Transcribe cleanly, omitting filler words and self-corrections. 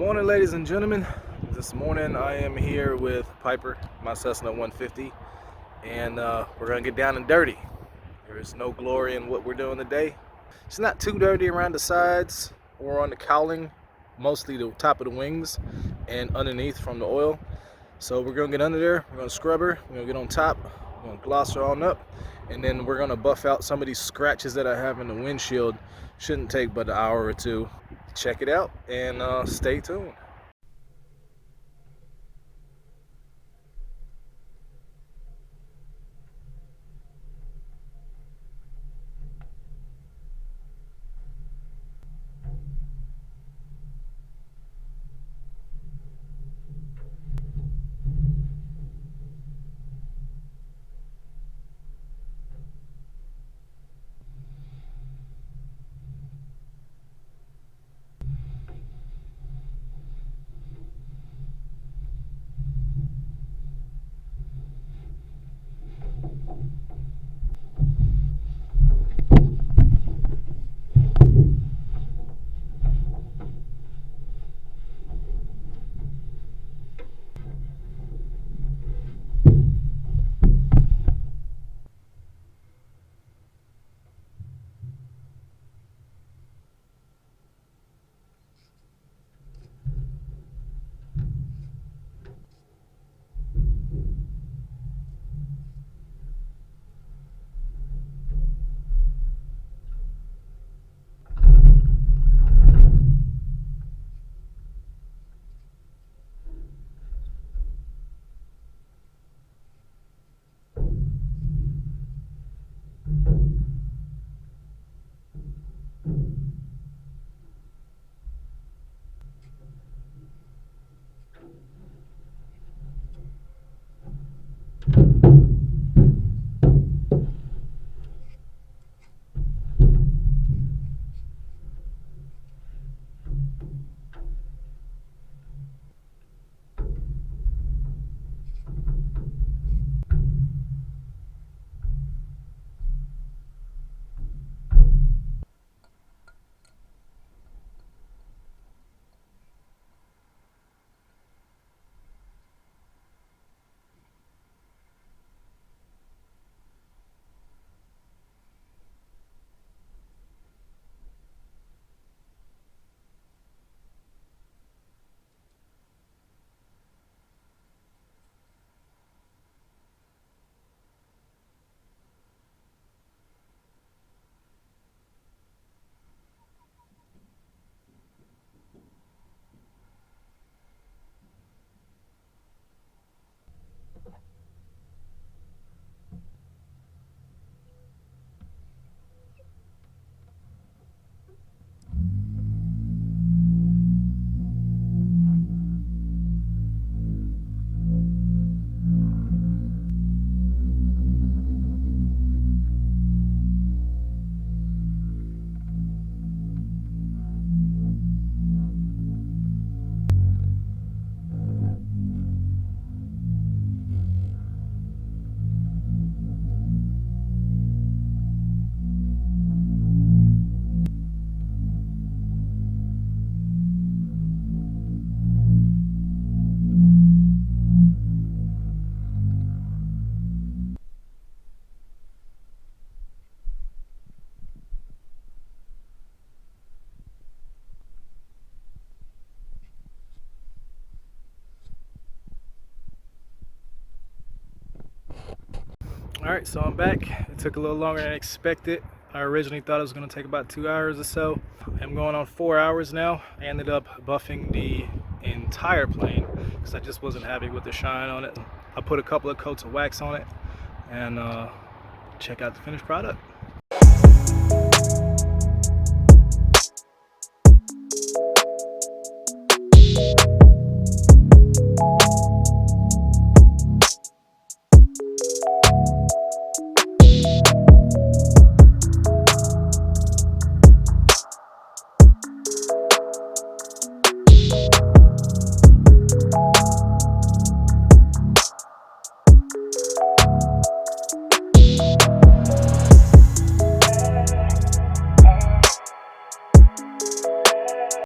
Morning, ladies and gentlemen. This morning I am here with Piper, my Cessna 150, and we're gonna get down and dirty. There is no glory in what we're doing today. It's not too dirty around the sides or on the cowling, mostly the top of the wings and underneath from the oil. So we're gonna get under there, we're gonna scrub her, we're gonna get on top, we're gonna gloss her on up, and then we're gonna buff out some of these scratches that I have in the windshield. Shouldn't take but an hour or two. Check it out and stay tuned. Alright, so I'm back. It took a little longer than expected. I originally thought it was going to take about 2 hours or so. I'm going on 4 hours now. I ended up buffing the entire plane because I just wasn't happy with the shine on it. I put a couple of coats of wax on it and check out the finished product.